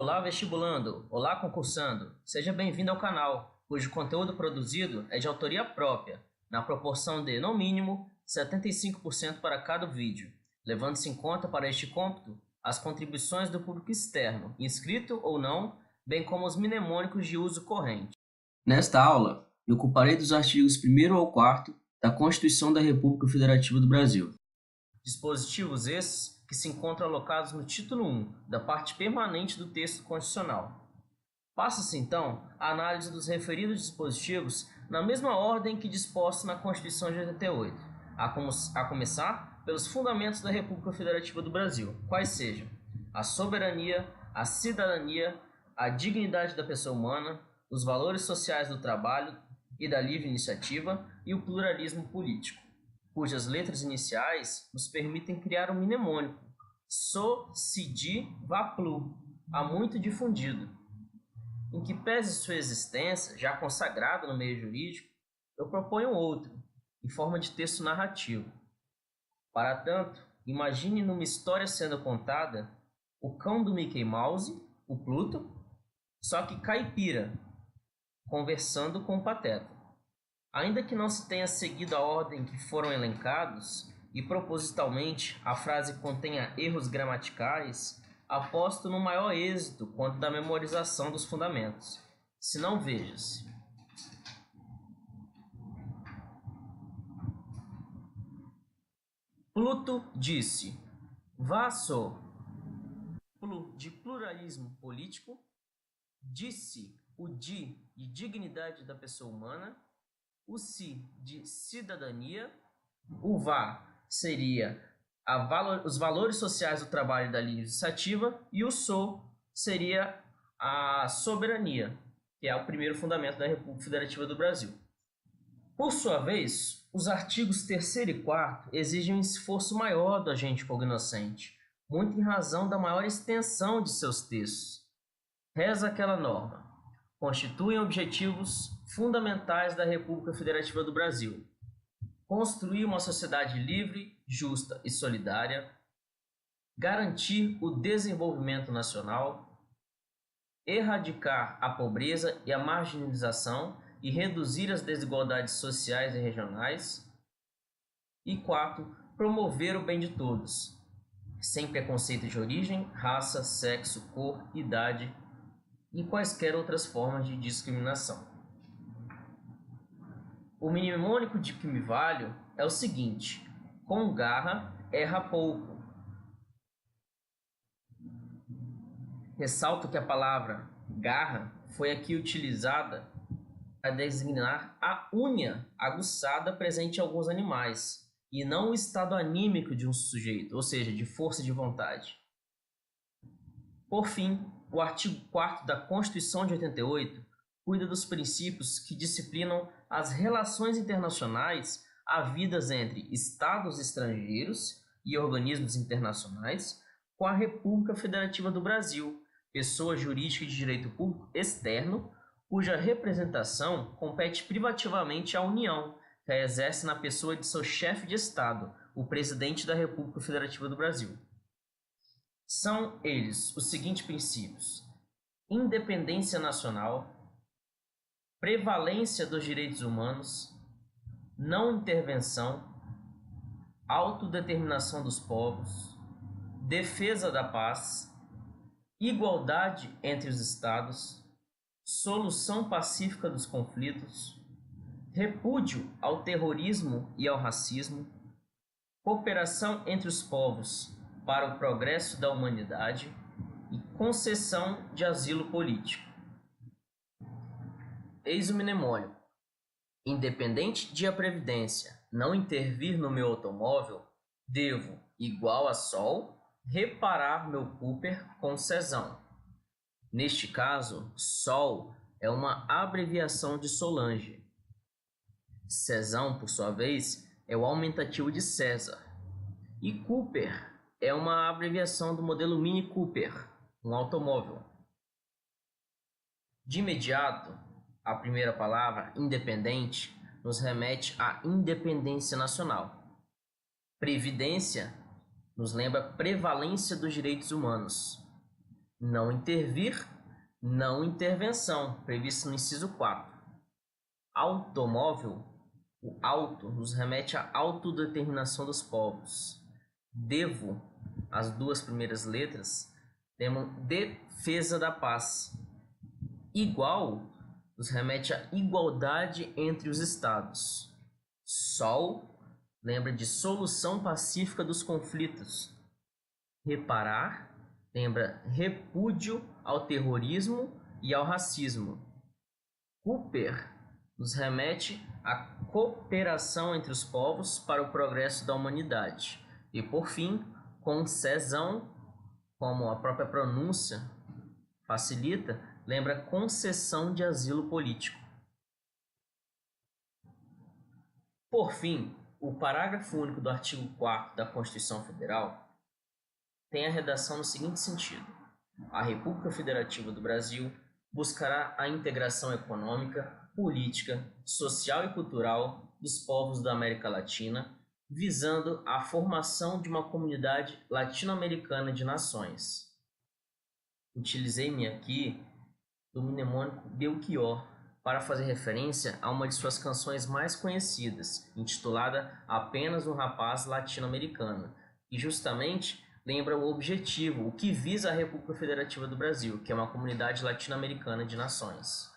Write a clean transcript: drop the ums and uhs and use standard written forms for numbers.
Olá, vestibulando! Olá, concursando! Seja bem-vindo ao canal, cujo conteúdo produzido é de autoria própria, na proporção de, no mínimo, 75% para cada vídeo, levando-se em conta para este cômputo as contribuições do público externo, inscrito ou não, bem como os mnemônicos de uso corrente. Nesta aula, me ocuparei dos artigos 1º ao 4º da Constituição da República Federativa do Brasil. Dispositivos esses que se encontram alocados no título 1 da parte permanente do texto constitucional. Passa-se, então, a análise dos referidos dispositivos na mesma ordem que disposto na Constituição de 88, a começar pelos fundamentos da República Federativa do Brasil, quais sejam a soberania, a cidadania, a dignidade da pessoa humana, os valores sociais do trabalho e da livre iniciativa e o pluralismo político, cujas letras iniciais nos permitem criar um mnemônico, So-Si-Di-Va-Plu, há muito difundido. Em que pese sua existência, já consagrada no meio jurídico, eu proponho outro, em forma de texto narrativo. Para tanto, imagine numa história sendo contada o cão do Mickey Mouse, o Pluto, só que caipira, conversando com o Pateta. Ainda que não se tenha seguido a ordem que foram elencados, e propositalmente a frase contenha erros gramaticais, aposto no maior êxito quanto da memorização dos fundamentos. Se não, veja-se. Pluto disse: Vaso, de pluralismo político, disse o de dignidade da pessoa humana, o si de cidadania, o vá seria os valores sociais do trabalho e da livre iniciativa, e o so seria a soberania, que é o primeiro fundamento da República Federativa do Brasil. Por sua vez, os artigos 3º e 4º exigem um esforço maior do agente cognoscente, muito em razão da maior extensão de seus textos. Reza aquela norma: constituem objetivos fundamentais da República Federativa do Brasil: construir uma sociedade livre, justa e solidária, garantir o desenvolvimento nacional, erradicar a pobreza e a marginalização e reduzir as desigualdades sociais e regionais, e 4, promover o bem de todos, sem preconceito de origem, raça, sexo, cor, idade e quaisquer outras formas de discriminação. O mnemônico de que me valho é o seguinte: com garra, erra pouco. Ressalto que a palavra garra foi aqui utilizada para designar a unha aguçada presente em alguns animais, e não o estado anímico de um sujeito, ou seja, de força de vontade. Por fim, o artigo 4º da Constituição de 88 cuida dos princípios que disciplinam as relações internacionais havidas entre estados estrangeiros e organismos internacionais com a República Federativa do Brasil, pessoa jurídica de direito público externo, cuja representação compete privativamente à União, que a exerce na pessoa de seu chefe de Estado, o Presidente da República Federativa do Brasil. São eles os seguintes princípios: independência nacional, prevalência dos direitos humanos, não intervenção, autodeterminação dos povos, defesa da paz, igualdade entre os estados, solução pacífica dos conflitos, repúdio ao terrorismo e ao racismo, cooperação entre os povos para o progresso da humanidade e concessão de asilo político. Eis o mnemônico: independente de a previdência não intervir no meu automóvel, devo, igual a sol, reparar meu Cooper com Cezão. Neste caso, sol é uma abreviação de Solange. Cezão, por sua vez, é o aumentativo de César. E Cooper é uma abreviação do modelo Mini Cooper, um automóvel. De imediato, a primeira palavra, independente, nos remete à independência nacional. Previdência nos lembra prevalência dos direitos humanos. não intervir, não intervenção, previsto no inciso 4. Automóvel, o auto nos remete à autodeterminação dos povos. Devo, as duas primeiras letras, temos defesa da paz. Igual nos remete à igualdade entre os estados. Sol lembra de solução pacífica dos conflitos. Reparar lembra repúdio ao terrorismo e ao racismo. Cooper nos remete à cooperação entre os povos para o progresso da humanidade. E por fim, concessão, como a própria pronúncia facilita, lembra concessão de asilo político. Por fim, o parágrafo único do artigo 4º da Constituição Federal tem a redação no seguinte sentido: a República Federativa do Brasil buscará a integração econômica, política, social e cultural dos povos da América Latina, visando a formação de uma comunidade latino-americana de nações. Utilizei-me aqui do mnemônico Belchior para fazer referência a uma de suas canções mais conhecidas, intitulada Apenas um Rapaz Latino-Americano, e justamente lembra o objetivo, o que visa a República Federativa do Brasil, que é uma comunidade latino-americana de nações.